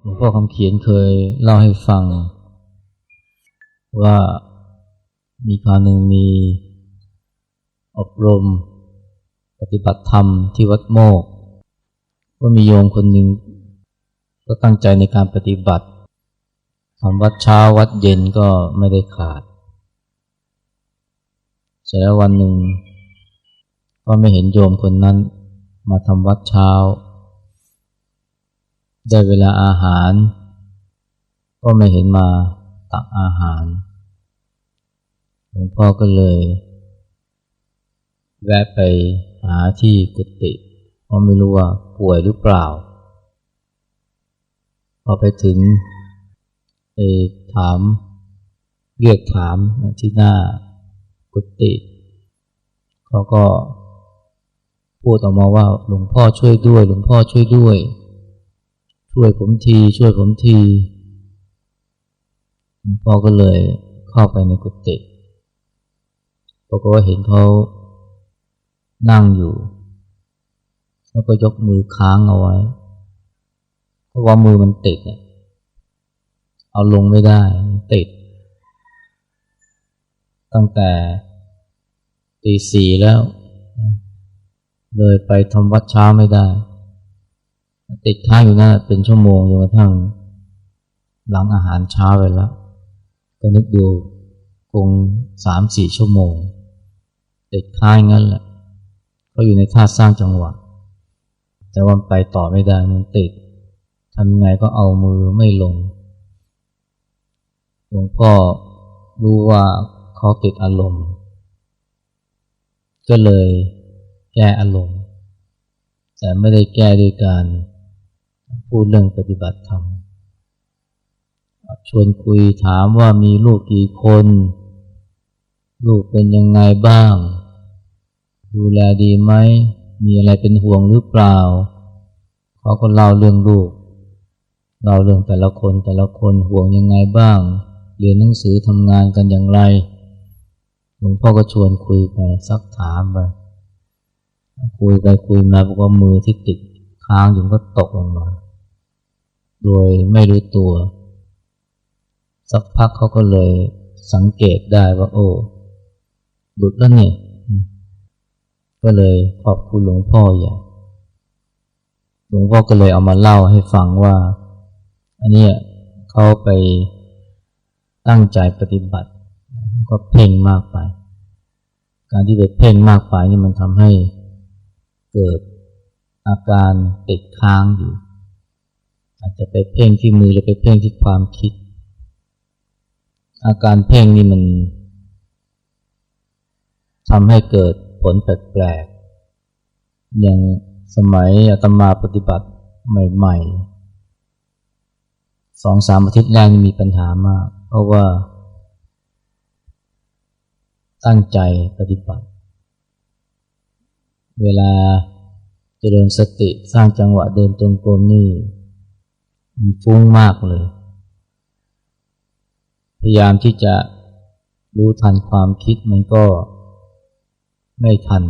หลวงพ่อคำเขียนเคยเล่าให้ฟังว่ามีคราวหนึ่งมีอบรมปฏิบัติธรรมที่วัดโมกข์ก็มีโยมคนหนึ่งก็ตั้งใจในการปฏิบัติทำวัดเช้าวัดเย็นก็ไม่ได้ขาดเสร็จแล้ววันหนึ่งก็ไม่เห็นโยมคนนั้นมาทำวัดเช้าได้เวลาอาหารก็ไม่เห็นมาตักอาหารหลวงพ่อก็เลยแวะไปหาที่กุฏิเพราะไม่รู้ว่าป่วยหรือเปล่าพอไปถึงไปถามเรียกถามที่หน้ากุฏิเขาก็พูดออกมาว่าหลวงพ่อช่วยด้วยหลวงพ่อช่วยด้วยช่วยผมทีช่วยผมทีหลวงพ่อก็เลยเข้าไปในกุฏิปรากฏว่าเห็นเขานั่งอยู่แล้วก็ยกมือค้างเอาไว้เพราะว่ามือมันติดเอาลงไม่ได้มันติดตั้งแต่ตีสี่แล้วเลยไปทำวัดเช้าไม่ได้ติดค้างอยู่นั่นเป็นชั่วโมงจนกระทั่งหลังอาหารเช้าไปแล้วก็นึกดูคง 3-4 ชั่วโมงติดค้างงั้นแหละก็อยู่ในท่าสร้างจังหวะแต่ว่าไปต่อไม่ได้มันติดทำไงก็เอามือไม่ลงหลวงพ่อรู้ว่าเขาติดอารมณ์ก็เลยแก้อารมณ์แต่ไม่ได้แก้ด้วยการพูดเรื่องปฏิบัติธรรมชวนคุยถามว่ามีลูกกี่คนลูกเป็นยังไงบ้างดูแลดีไหมมีอะไรเป็นห่วงหรือเปล่าเขาก็เล่าเรื่องลูกเล่าเรื่องแต่ละคนห่วงยังไงบ้างเรียนหนังสือทำงานกันอย่างไรหลวงพ่อก็ชวนคุยไปซักถามไปคุยไปคุยมาบอกว่ามือที่ติดค้างอยู่ก็ตกลงมาโดยไม่รู้ตัวสักพักเขาก็เลยสังเกตได้ว่าโอ้หลุดแล้วนี่ก็เลยขอบคุณหลวงพ่อใหญ่หลวงพ่อก็เลยเอามาเล่าให้ฟังว่าอันนี้เขาไปตั้งใจปฏิบัติก็เพ่งมากไปการที่ไปเพ่งมากไปนี่มันทำให้เกิดอาการติดค้างอยู่อาจจะไปเพ่งที่มือหรือไปเพ่งที่ความคิดอาการเพ่งนี่มันทำให้เกิดผลแปลกๆอย่างสมัยอาตมาปฏิบัติใหม่ๆ 2-3 อาทิตย์แรกมีปัญหามากเพราะว่าตั้งใจปฏิบัติเวลาเจริญสติสร้างจังหวะเดินจงกรมนี่มันฟุ้งมากเลยพยายามที่จะรู้ทันความคิดมันก็ไม่ทัน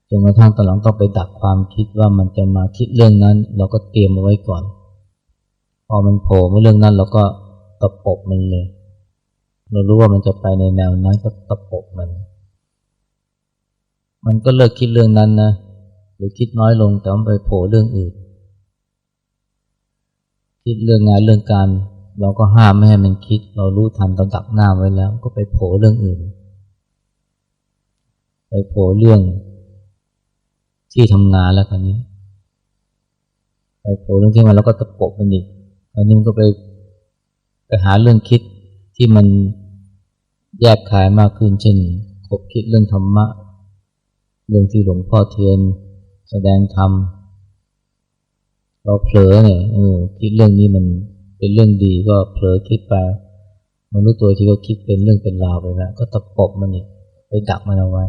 จนกระทั่งตอนหลังต้องไปดักความคิดว่ามันจะมาคิดเรื่องนั้นเราก็เตรียมเอาไว้ก่อนพอมันโผล่มาเรื่องนั้นเราก็ตะปบมันเลยเรารู้ว่ามันจะไปในแนวนั้นก็ตะปบมันก็เลิกคิดเรื่องนั้นนะหรือคิดน้อยลงแต่มันไปโผล่เรื่องอื่นคิดเรื่องงานเรื่องการเราก็ห้ามไม่ให้มันคิดเรารู้ทันเราดักหน้าไว้แล้วก็ไปโผล่เรื่องอื่นไปโผล่เรื่องที่ทำงานแล้วคราวนี้ไปโผล่เรื่องที่มันแล้วก็ตะปบมันอีกคราวนี้มันก็ไปหาเรื่องคิดที่มันแยกขายมากขึ้นเช่นคบคิดเรื่องธรรมะเรื่องที่หลวงพ่อเทียนแสดงธรรมเราเผลอเนี่ยคิดเรื่องนี้มันเป็นเรื่องดีก็เผลอคิดไปมันรู้ตัวที่เขาคิดเป็นเรื่องเป็นราวไปแล้วก็ตะปบมันอีกไปดักมันเอาไว้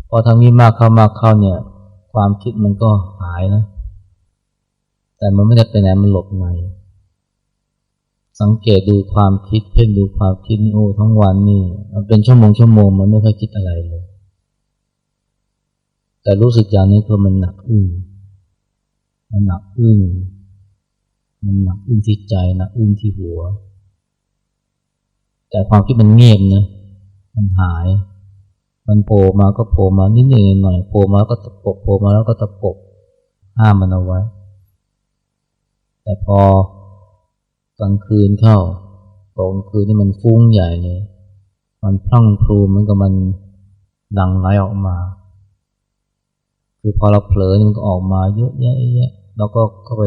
พอทำนี้มากเข้าเนี่ยความคิดมันก็หายนะแต่มันไม่ได้ไปไหนมันหลบในสังเกตดูความคิดเพ่งดูความคิดนี่โอ้ทั้งวันนี่มันเป็นชั่วโมงมันไม่ค่อยคิดอะไรเลยแต่รู้สึกอย่างนี้คือมันหนักอึ้ง มันหนักอึ้งที่ใจหนักอึ้งที่หัวแต่ความคิดมันเงียบนะมันหายมันโผล่มาก็โผล่มานิดๆหน่อยๆโผล่มาก็ตะปบโผล่มาแล้วก็ตะปบห้ามมันเอาไว้แต่พอกลางคืนเข้ากลางคืนนี่มันฟุ้งใหญ่เลยมันพลั่งพลูเหมือนกับมันดังไหลออกมาคือพอเราเผลอมันก็ออกมาเยอะแยะแล้วก็เข้าไป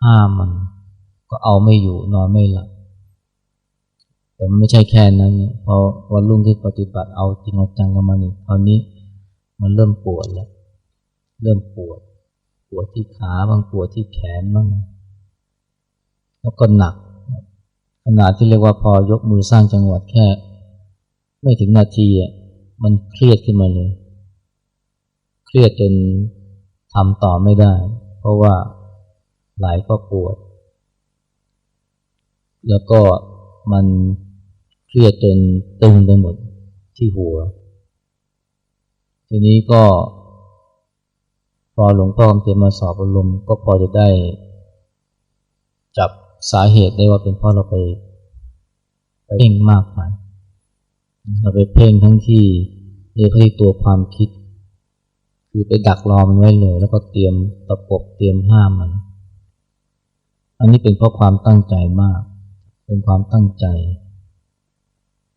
ห้ามมันก็เอาไม่อยู่นอนไม่หลับแต่มันไม่ใช่แค่นั้นพอวันรุ่งที่ปฏิบัติเอาจริงเอาจังกับมันอีกคราวนี้มันเริ่มปวดแล้วเริ่มปวดที่ขาบ้างปวดที่แขนบ้างแล้วก็หนักขนาดที่เรียกว่าพอยกมือสร้างจังหวะแค่ไม่ถึงนาทีมันเครียดขึ้นมาเลยเครียดจนทำต่อไม่ได้เพราะว่าไหล่ก็ปวดแล้วก็มันเครียดจนตึงไปหมดที่หัวทีนี้ก็พอหลวงพ่อคำเขียนมาสอบอารมณ์ก็พอจะได้จับสาเหตุได้ว่าเป็นเพราะเราไปเพ่งมากไปเราไปเพ่งทั้งที่เรียกที่ตัวความคิดคือไปดักรอมันไว้เลยแล้วก็เตรียมตะปบเตรียมห้ามมันอันนี้เป็นเพราะความตั้งใจมากเป็นความตั้งใจ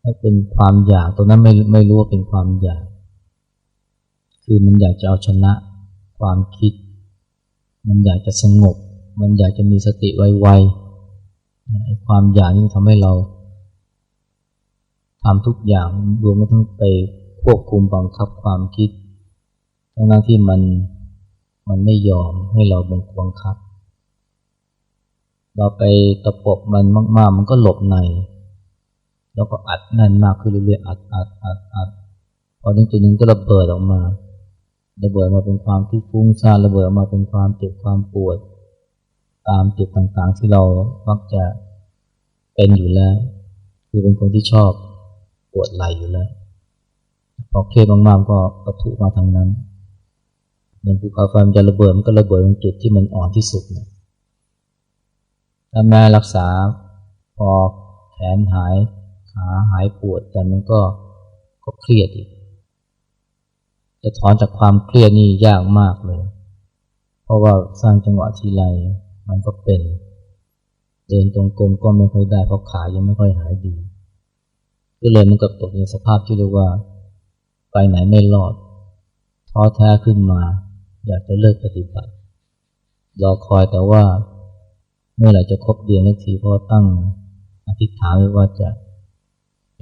ถ้าเป็นความอยากตัวนั้นไม่รู้ว่าเป็นความอยากคือมันอยากจะเอาชนะความคิดมันอยากจะสงบมันอยากจะมีสติไวๆความอยากนี่ทำให้เราทำทุกอย่างรวมทั้งไปควบคุมบังคับความคิดทั้งที่มันไม่ยอมให้เราบังคับเราไปตะปบมันมากๆมันก็หลบในแล้วก็อัดแน่นมากขึ้นเรื่อยๆอัดพอถึงจุดนึงก็ระเบิดออกมาเป็นความที่ฟุ้งซ่านระเบิดออกมาเป็นความเจ็บความปวดตามจุดต่างๆที่เรามักจะเป็นอยู่แล้วคือเป็นคนที่ชอบปวดไหล่อยู่แล้วพอเครียดมากๆก็ปะทุมาทางนั้นเหมือนภูเขาไฟมันจะระเบิดมันก็ระเบิดตรงจุดที่มันอ่อนที่สุดนะถ้าแม้รักษาพอแขนหายขาหายปวดแต่มันก็เครียดอีกจะถอนจากความเครียดนี่ยากมากเลยเพราะว่าสร้างจังหวะทีไรมันก็เป็นเดินตรงกลมก็ไม่ค่อยได้เพราะขายังไม่ค่อยหายดีก็เลยมันก็ตกในสภาพที่เรียกว่าไปไหนไม่รอดท้อแท้ขึ้นมาอยากจะเลิกปฏิบัติรอคอยแต่ว่าเมื่อไหร่จะครบเดือนสักทีเพราะตั้งอธิษฐานไว้ว่าจะ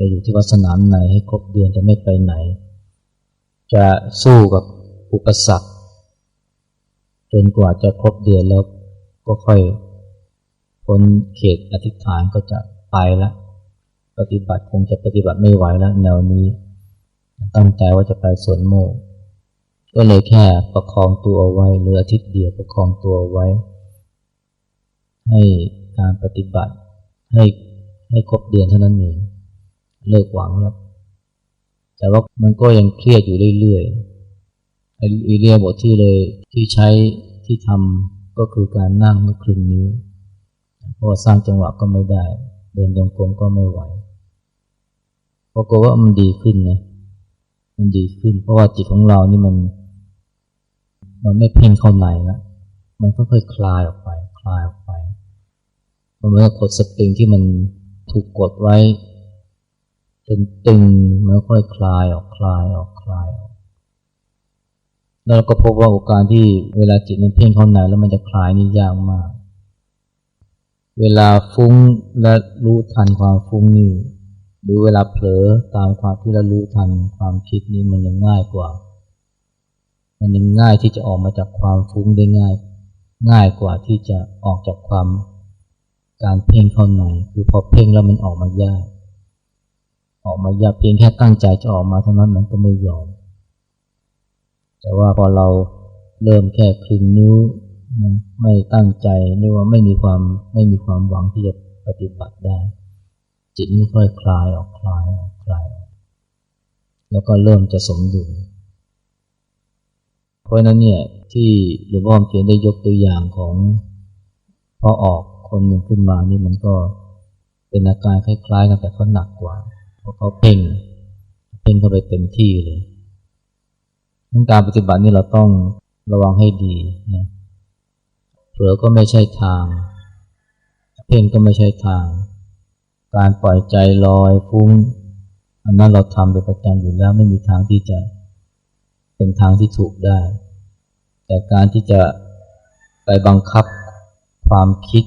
อยู่ที่วัดสนามไหนให้ครบเดือนจะไม่ไปไหนจะสู้กับอุปสรรคจนกว่าจะครบเดือนแล้วก็ค่อยพ้นเขตอธิษฐานก็จะไปแล้วปฏิบัติคงจะปฏิบัติไม่ไหวแล้วแนวนี้ตั้งใจว่าจะไปสวนโมกข์ก็เลยแค่ประคองตัวเอาไว้เหลืออาทิตย์เดียวประคองตัวเอาไว้ให้การปฏิบัติให้ครบเดือนเท่านั้นเองเลิกหวังแล้วแต่ว่ามันก็ยังเครียดอยู่เรื่อยๆอิเลียบทที่ใช้ที่ทำก็คือการนั่งเมื่อครึ่งนิ้วเพราะสร้างจังหวะก็ไม่ได้เดินจงกรมก็ไม่ไหวปรากฏว่ามันดีขึ้นนะมันดีขึ้นเพราะว่าจิตของเรานี่มันไม่เพ่งเข้าในแล้วมันก็ค่อยคลายออกไปมันเหมือนกับกดสปริงที่มันถูกกดไว้จนตึงมันค่อยคลายออกแล้วเราก็พบว่าการที่เวลาจิตมันเพ่งเข้าในแล้วมันจะคลายนี่ยากมากเวลาฟุ้งและรู้ทันความฟุ้งนี่หรือเวลาเผลอตามความที่เรารู้ทันความคิดนี่มันยังง่ายกว่ามันยังง่ายที่จะออกมาจากความฟุ้งได้ง่ายกว่าที่จะออกจากการเพ่งเข้าในคือพอเพ่งแล้วมันออกมายากเพียงแค่ตั้งใจจะออกมาเท่านั้นมันก็ไม่ยอมแต่ว่าพอเราเริ่มแค่ครึ่งนิ้วนะไม่ตั้งใจเรียกว่าไม่มีความหวังที่จะปฏิบัติได้จิตมันค่อยคลายออกแล้วก็เริ่มจะสมดุลเพราะนั้นเนี่ยที่หลวงพ่อเขียนได้ยกตัวอย่างของ พอออกคนหนึ่งขึ้นมานี่มันก็เป็นอาการคล้ายๆกันแต่เขาหนักกว่าเพราะเขาเพ่งเข้าไปเต็มที่เลยการปฏิบัตินี่เราต้องระวังให้ดีนะเผลอก็ไม่ใช่ทางเพ่งก็ไม่ใช่ทางการปล่อยใจลอยฟุ้งอันนั้นเราทำเป็นประจำอยู่แล้วไม่มีทางที่จะเป็นทางที่ถูกได้แต่การที่จะไปบังคับความคิด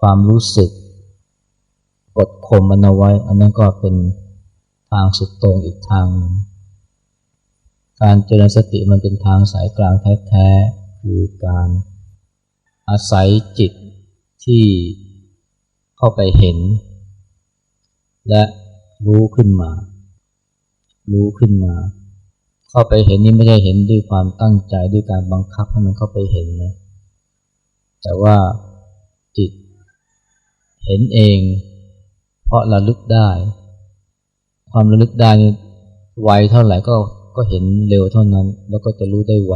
ความรู้สึกกดข่มมันเอาไว้อันนั้นก็เป็นทางสุดโต่งอีกทางนึงการเจริญสติมันเป็นทางสายกลางแท้ๆคือการอาศัยจิตที่เข้าไปเห็นและรู้ขึ้นมาเข้าไปเห็นนี่ไม่ได้เห็นด้วยความตั้งใจด้วยการบังคับให้มันเข้าไปเห็นนะแต่ว่าจิตเห็นเองเพราะระลึกได้ความระลึกได้นี่ไวเท่าไหร่ก็เห็นเร็วเท่านั้นแล้วก็จะรู้ได้ไว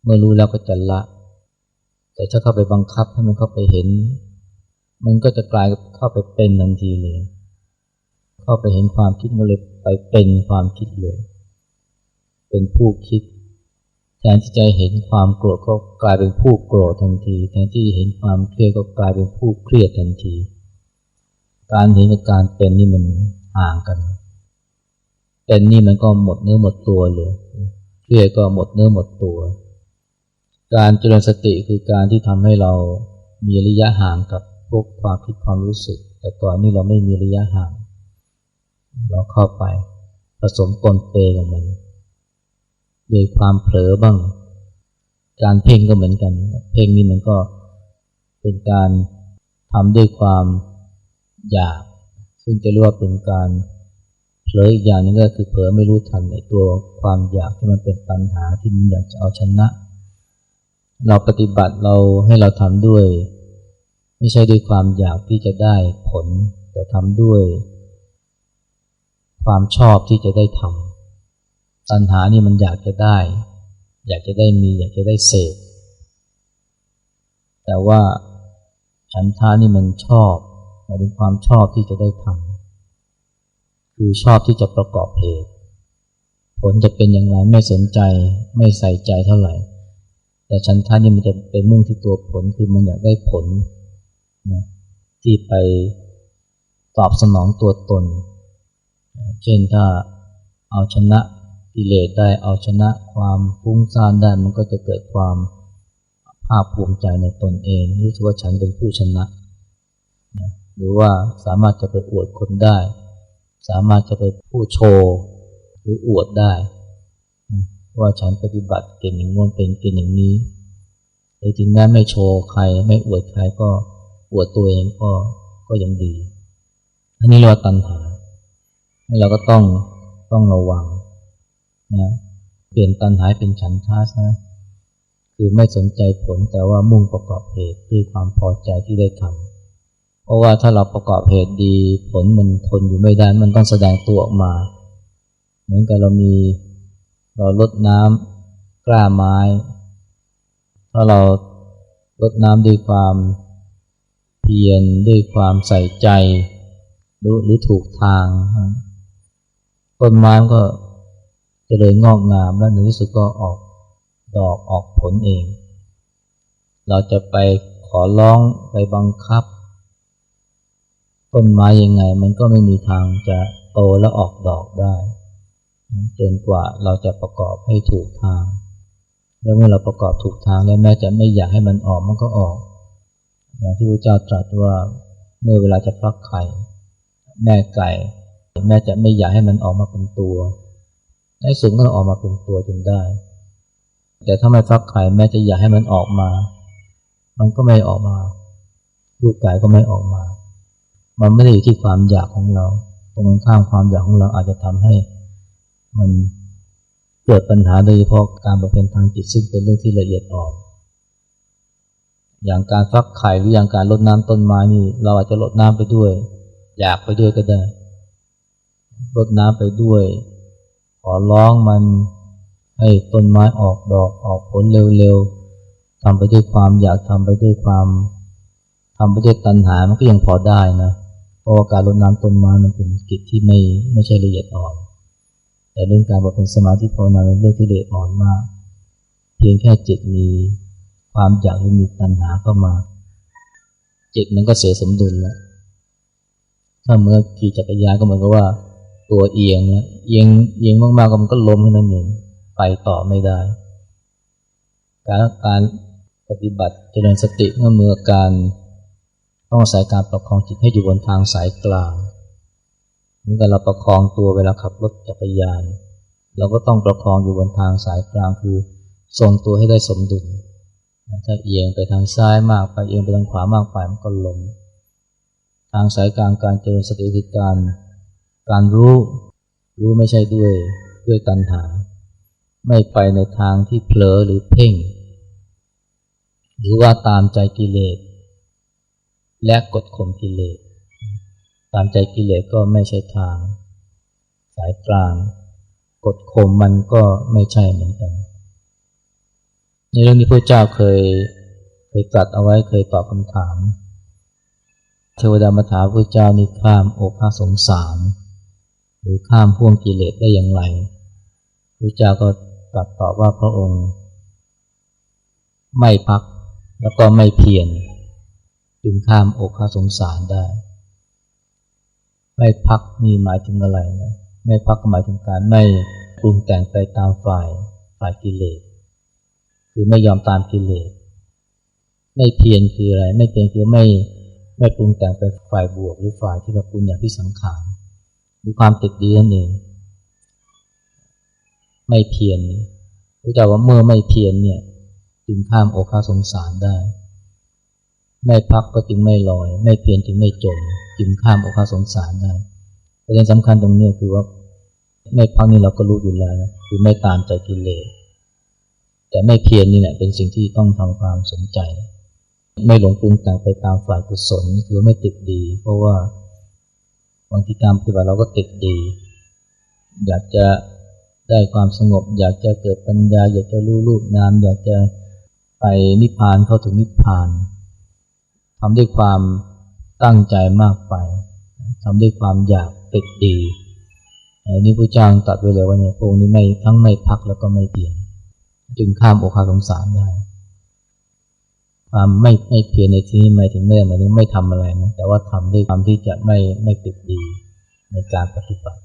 เมื่อรู้แล้วก็จะละแต่ถ้าเข้าไปบังคับให้มันเข้าไปเห็นมันก็จะกลายเข้าไปเป็นทันทีเลยเข้าไปเห็นความคิดมันเลยไปเป็นความคิดเลยเป็นผู้คิดแทนที่จะเห็นความโกรธก็กลายเป็นผู้โกรธทันทีแทนที่จะเห็นความเครียดก็กลายเป็นผู้เครียดทันทีการเห็นกับการเป็นนี่มันห่างกันเป็นนี่มันก็หมดเนื้อหมดตัวเลยเครียดก็หมดเนื้อหมดตัวการเจริญสติคือการที่ทำให้เรามีระยะห่างกับพวกความคิดความรู้สึกแต่ก่อนนี่เราไม่มีระยะห่างเราเข้าไปผสมปนเปกับมันโดยความเผลอบ้างการเพ่งก็เหมือนกันเพ่งนี่มันก็เป็นการทำด้วยความอยากซึ่งจะเรียกว่าเป็นการเผลออีกอย่างนึงก็คือเผลอไม่รู้ทันในตัวความอยากที่มันเป็นตัณหาที่มันอยากจะเอาชนะเราปฏิบัติเราให้เราทำด้วยไม่ใช่ด้วยความอยากที่จะได้ผลแต่ทำด้วยความชอบที่จะได้ทำตัณหานี่มันอยากจะได้อยากจะได้มีอยากจะได้เสพแต่ว่าฉันทานี่มันชอบหมายถึงความชอบที่จะได้ทำคือชอบที่จะประกอบเหตุผลจะเป็นอย่างไรไม่สนใจไม่ใส่ใจเท่าไหร่แต่ฉันทานี่มันจะไปมุ่งที่ตัวผลคือมันอยากได้ผลนะที่ไปตอบสนองตัวตนเช่นถ้าเอาชนะกิเลสได้เอาชนะความฟุ้งซ่านได้มันก็จะเกิดความภาคภูมิใจในตนเองรู้สึกว่าฉันเป็นผู้ชนะหรือว่าสามารถจะไปอวดคนได้สามารถจะไปพูดโชว์หรืออวดได้ว่าฉันปฏิบัติเก่งอย่างโน้นเป็นเก่งอย่างนี้หรือถึงแม้ไม่โชว์ใครไม่อวดใครก็อวดตัวเองก็ยังดีอันนี้เรียกว่าตัณหาเราก็ต้องระวังนะเปลี่ยนตัณหาเป็นฉันทะนะคือไม่สนใจผลแต่ว่ามุ่งประกอบเหตุด้วยความพอใจที่ได้ทำเพราะว่าถ้าเราประกอบเหตุดีผลมันทนอยู่ไม่ได้มันต้องแสดงตัวออกมาเหมือนกับเรารดน้ำกล้าไม้ถ้าเรารดน้ำด้วยความเพียรด้วยความใส่ใจหรือถูกทางต้นไม้ก็เจริญงอกงามแล้วในที่สุดก็ออกดอกออกผลเองเราจะไปขอร้องไปบังคับต้นไม้ยังไงมันก็ไม่มีทางจะโตและออกดอกได้จนกว่าเราจะประกอบให้ถูกทางแล้วเมื่อเราประกอบถูกทางแล้วแม้จะไม่อยากให้มันออกมันก็ออกอย่างที่พระเจ้าตรัสว่าเมื่อเวลาจะฟักไข่แม่ไก่แม้จะไม่อยากให้มันออกมาเป็นตัวในสุดก็ออกมาเป็นตัวจนได้แต่ถ้าไม่ฟักไข่แม้จะอยากให้มันออกมามันก็ไม่ออกมาลูกไก่ก็ไม่ออกมามันไม่ได้อยู่ที่ความอยากของเราตรงข้ามความอยากของเราอาจจะทำให้มันเกิดปัญหาโดยเฉพาะการบำเพ็ญทางจิตซึ่งเป็นเรื่องที่ละเอียดอ่อนอย่างการฟักไข่หรืออย่างการรดน้ำต้นไม้นี่เราอาจจะรดน้ำไปด้วยอยากไปด้วยก็ได้รดน้ำไปด้วยขอร้องมันให้ต้นไม้ออกดอกออกผลเร็วๆท ำไปด้วยความอยากทำไปด้วยตัณหามันก็ยังพอได้นะเพราะว่าการรดน้ำต้นไม้มันเป็นกิจที่ไม่ใช่ละเอียดอ่อนแต่เรื่องการบำเพ็ญสมาธิภาวนาเป็นเรื่องที่ละเอียดอ่อนมากเพียงแค่จิตมีความอยากหรือมีตัณหาเข้ามาจิตมันก็เสียสมดุลแล้วถ้าเมื่อขี่จักรยานก็เหมือนกับว่าตัวเอียงแล้วเอียงมากๆก็มันก็ล้มแค่นั้นเองไปต่อไม่ได้การปฏิบัติเจริญสติเมื่อการต้องอาศัยการประคองจิตให้อยู่บนทางสายกลางเหมือนกับเราประคองตัวเวลาขับรถจักรยานเราก็ต้องประคองอยู่บนทางสายกลางคือทรงตัวให้ได้สมดุลถ้าเอียงไปทางซ้ายมากไปเอียงไปทางขวามากไปมันก็ล้มทางสายกลางการเจริญสติคือการรู้ไม่ใช่ด้วยตัณหาไม่ไปในทางที่เผลอหรือเพ่งหรือว่าตามใจกิเลสและกดข่มกิเลสตามใจกิเลสก็ไม่ใช่ทางสายกลางกดข่มมันก็ไม่ใช่เหมือนกันในเรื่องนี้พระเจ้าเคยตรัสเอาไว้เคยตอบคำถามเทวดามาถามพระเจ้านี่ข้ามโอภาสสงสารหรือข้ามพ่วงกิเลสได้อย่างไรพระเจ้าก็ตรัสตอบว่าพระองค์ไม่พักแล้วก็ไม่เพียรจึงข้ามโอภาสสงสารได้ไม่พักนี่หมายถึงอะไรนะไม่พักก็หมายถึงการไม่ปรุงแต่งไปตามฝ่ายกิเลสคือไม่ยอมตามกิเลสไม่เพียรคืออะไรไม่เพียรคือไม่ปรุงแต่งไปฝ่ายบวกหรือฝ่ายที่เราปุญญาภิสังขารหรือความติดดีนั่นเองไม่เพียรพระเจ้าว่าเมื่อไม่เพียรเนี่ยจึงข้ามโอภาสสงสารได้ไม่พักก็จึงไม่ลอยไม่เพียรจึงไม่จมจึงข้ามโอภาสสงสารได้ประเด็นสำคัญตรงนี้คือว่าไม่พักนี่เราก็รู้อยู่แล้วนะคือไม่ตามใจกิเลสแต่ไม่เพียรนี่แหละเป็นสิ่งที่ต้องทำความสนใจไม่หลงปรุงแต่งไปตามฝ่ายกุศลคือไม่ติดดีเพราะว่าบางทีการปฏิบัติเราก็ติดดีอยากจะได้ความสงบอยากจะเกิดปัญญาอยากจะรู้รูปนามอยากจะไปนิพพานเข้าถึงนิพพานทำด้วยความตั้งใจมากไปทำด้วยความอยากติดดีอันนี้พระเจ้าตรัสไว้เลยว่าเนี่ยพระองค์นี้ไม่ทั้งไม่พักแล้วก็ไม่เพียรจึงข้ามโอภาสสงสารได้ความไม่เพียรในที่นี้หมายถึงไม่ทำอะไรนะแต่ว่าทำด้วยความที่จะไม่ติดดีในการปฏิบัติ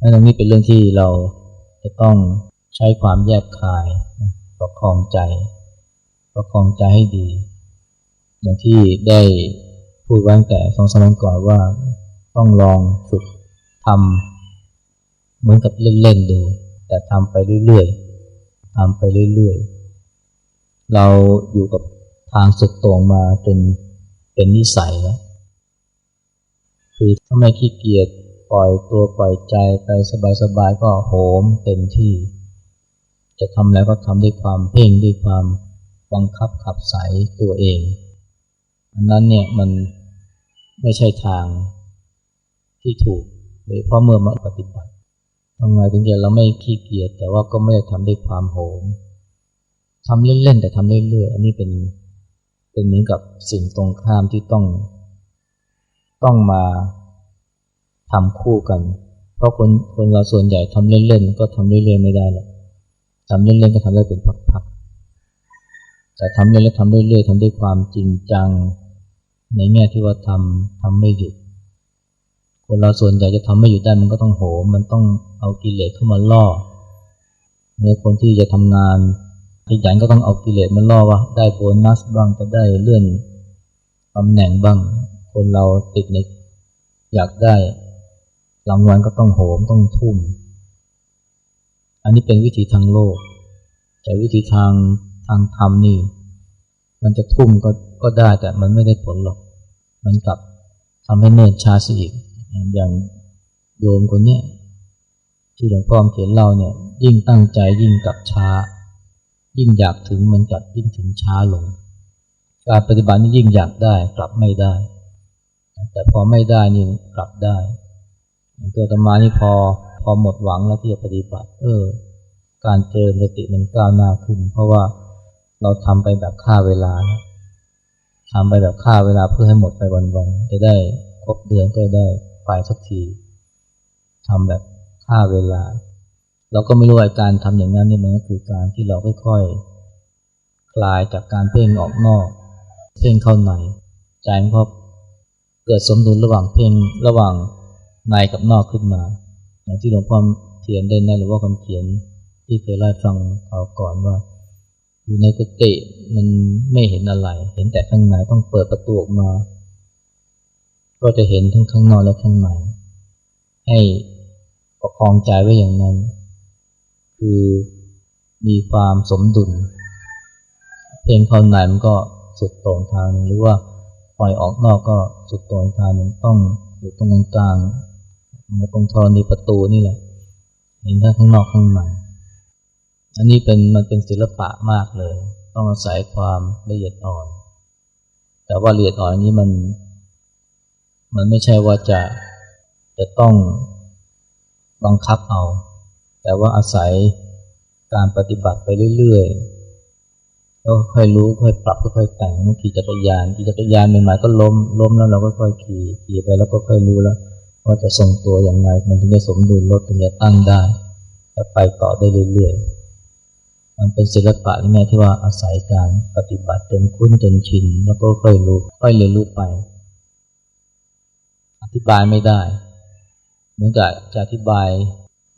อันนี้เป็นเรื่องที่เราจะต้องใช้ความแยบคายประคองใจให้ดีอย่างที่ได้พูดไว้ตั้งแต่2-3 วันก่อนว่าต้องลองฝึกทำเหมือนกับเล่นๆดูแต่ทำไปเรื่อยๆเราอยู่กับทางสุดโต่งมาจนเป็นนิสัยแล้วคือถ้าไม่ขี้เกียจปล่อยตัวปล่อยใจไปสบายๆก็โหมเต็มที่จะทำแล้วก็ทำด้วยความเพ่งด้วยความบังคับขับไสตัวเองอันนั้นเนี่ยมันไม่ใช่ทางที่ถูกเลยเพราะเมื่อมาปฏิบัติทำไงถึงจะเราไม่ขี้เกียจแต่ว่าก็ไม่ได้ทำด้วยความโหมทำเล่นๆแต่ทำเรื่อยๆอันนี้เป็นเหมือนกับสิ่งตรงข้ามที่ต้องมาทำคู่กันเพราะคนเราส่วนใหญ่ทำเล่นๆก็ทำเรื่อยๆไม่ได้หรอกทำเล่นๆก็ทำได้เป็นพักๆแต่ทำเล่นแล้วทำเรื่อยๆทำด้วยความจริงจังในแง่ที่ว่าทำไม่หยุดคนเราส่วนใหญ่จะทำไม่หยุดได้มันก็ต้องโหมมันต้องเอากิเลสเข้ามาล่อเมื่อคนที่จะทำงานขยันก็ต้องเอากิเลสมาล่อว่าได้โบนัสบ้างจะได้เลื่อนตำแหน่งบ้างคนเราติดในอยากได้รางวัลก็ต้องโหมต้องทุ่มอันนี้เป็นวิธีทางโลกแต่วิธีทางธรรมนี่มันจะทุ่มก็ได้แต่มันไม่ได้ผลหรอกมันกลับทำให้เนิ่นช้าซะอีกอย่างโยมคนเนี้ยที่หลวงพ่อเขียนเล่าเนี่ยยิ่งตั้งใจยิ่งกลับช้ายิ่งอยากถึงมันกลับยิ่งถึงช้าลงการปฏิบัตินี่ยิ่งอยากได้กลับไม่ได้แต่พอไม่ได้นี่กลับได้ตัวอาตมานี่พอหมดหวังแล้วที่จะปฏิบัติการเจริญสติมันก้าวหน้าขึ้นเพราะว่า เราทำไปแบบฆ่าเวลานะทำไปแบบฆ่าเวลาเพื่อให้หมดไปวันๆจะได้ครบเดือนก็ได้ไปสักทีทำแบบฆ่าเวลาเราก็ไม่รู้ว่าการทำอย่างนั้นนี่มันก็คือการที่เราค่อยๆคลายจากการเพ่งออกนอกเพ่งเข้าในใจมันก็เกิดสมดุลระหว่างเพ่งระหว่างในกับนอกขึ้นมาอย่างที่หลวงพ่อเทียนได้นะหรือว่าคำเขียนที่เคยเล่าให้ฟังเอาก่อนว่าอยู่ในกุฏิมันไม่เห็นอะไรเห็นแต่ข้างในต้องเปิดประตูออกมาก็จะเห็นทั้งข้างนอกและข้างในให้ประคองใจไว้อย่างนั้นคือมีความสมดุลเพ่งเข้าในมันก็สุดโต่งทางหรือว่าปล่อยออกนอกก็สุดโต่งทางนึงต้องอยู่ตรงกลางมันตรงธรณีประตูนี่แหละเห็นทั้งข้างนอกข้างในอันนี้มันเป็นศิลปะมากเลยต้องอาศัยความละเอียดอ่อนแต่ว่าละเอียดอ่อนนี้มันไม่ใช่ว่าจะต้องบังคับเอาแต่ว่าอาศัยการปฏิบัติไปเรื่อยๆแล้วค่อยรู้ค่อยปรับค่อยแต่งเมื่อขี่จักรยานใหม่ๆก็ล้มแล้วเราก็ค่อยขี่ไปแล้วก็ค่อยรู้แล้วว่าจะทรงตัวอย่างไรมันถึงจะสมดุลรถถึงจะตั้งได้จะไปต่อได้เรื่อยๆมันเป็นศิลปะนี่ไงที่ว่าอาศัยการปฏิบัติจนคุ้นจนชินแล้วก็ค่อยรู้ค่อยเรียนรู้ไปอธิบายไม่ได้เหมือนกับจะอธิบาย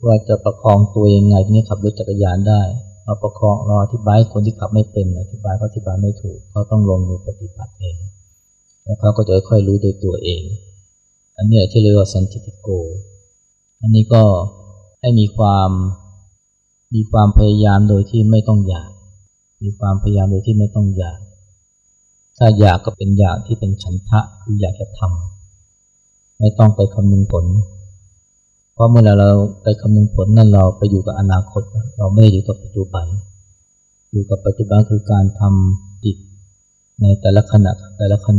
ว่าจะประคองตัวยังไงที่นี่ขับรถจักรยานได้เราประคองเราอธิบายให้คนที่ขับไม่เป็นอธิบายก็อธิบายไม่ถูกเขาต้องลงมือปฏิบัติเองแล้วเขาก็จะค่อยรู้โดยตัวเองอันนี้ที่เรียกว่าสันทิฏฐิโกอันนี้ก็ให้มีความพยายามโดยที่ไม่ต้องอยากมีความพยายามโดยที่ไม่ต้องอยากถ้าอยากก็เป็นอยากที่เป็นฉันทะคืออยากจะทำไม่ต้องไปคำนึงผลเพราะเมื่อเราไปคำนึงผลนั่นเราไปอยู่กับอนาคตเราไม่ได้อยู่กับปัจจุบันอยู่กับปัจจุบันคือการทำจิตในแต่ละข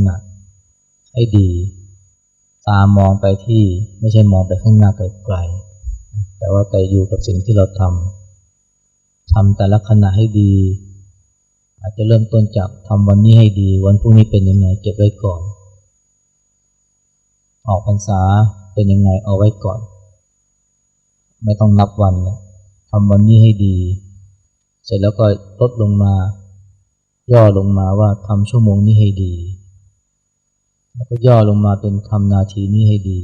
ณะให้ดีตามองไปที่ไม่ใช่มองไปข้างหน้าไกลๆแต่ว่าไปอยู่กับสิ่งที่เราทำแต่ละขณะให้ดีอาจจะเริ่มต้นจากทำวันนี้ให้ดีวันพรุ่งนี้เป็นยังไงเก็บไว้ก่อนออกพรรษาเป็นยังไงเอาไว้ก่อนไม่ต้องนับวันนะทำวันนี้ให้ดีเสร็จแล้วก็ลดลงมาย่อลงมาว่าทำชั่วโมงนี้ให้ดีแล้วก็ย่อลงมาเป็นทำนาทีนี้ให้ดี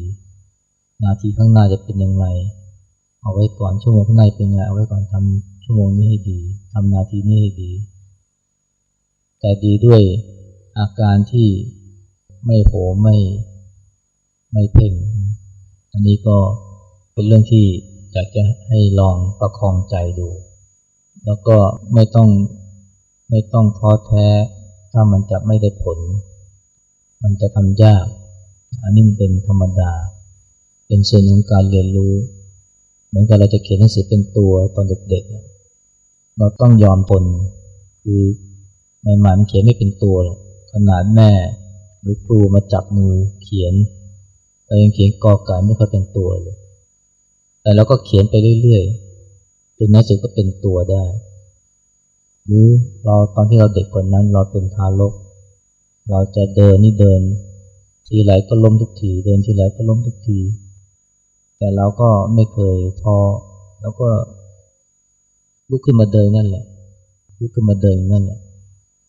นาทีข้างหน้าจะเป็นยังไงเอาไว้ก่อนชั่วโมงข้างหน้าเป็นยังไงเอาไว้ก่อนทำชั่วโมงนี้ให้ดีทำนาทีนี้ให้ดีแต่ดีด้วยอาการที่ไม่โผไม่เพ่งอันนี้ก็เป็นเรื่องที่อยากจะให้ลองประคองใจดูแล้วก็ไม่ต้องท้อแท้ถ้ามันจะไม่ได้ผลมันจะทำยากอันนี้มันเป็นธรรมดาเป็นส่วนของการเรียนรู้เหมือนกับเราจะเขียนหนังสือเป็นตัวตอนเด็กๆเราต้องยอมทนคือใหม่ๆมันเขียนไม่เป็นตัวหรอกขนาดแม่หรือครูมาจับมือเขียนเรายังเขียนกอไก่ไม่ค่อยเป็นตัวเลยแต่เราก็เขียนไปเรื่อยๆจนในที่สุดก็เป็นตัวได้หรือเราตอนที่เราเด็กกว่านั้นเราเป็นทารกเราจะเดินทีไรก็ล้มทุกทีเดินทีไรก็ล้มทุกทีแต่เราก็ไม่เคยท้อแล้วก็ลุกขึ้นมาเดินนั่นแหละ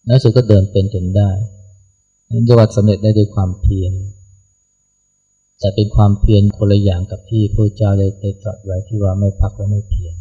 ในที่สุดก็เดินเป็นจนได้นั่นเรียกว่าสำเร็จได้ด้วยความเพียรแต่เป็นความเพียรคนละอย่างกับที่พระเจ้าได้ตรัสไว้ที่ว่าไม่พักและไม่เพียร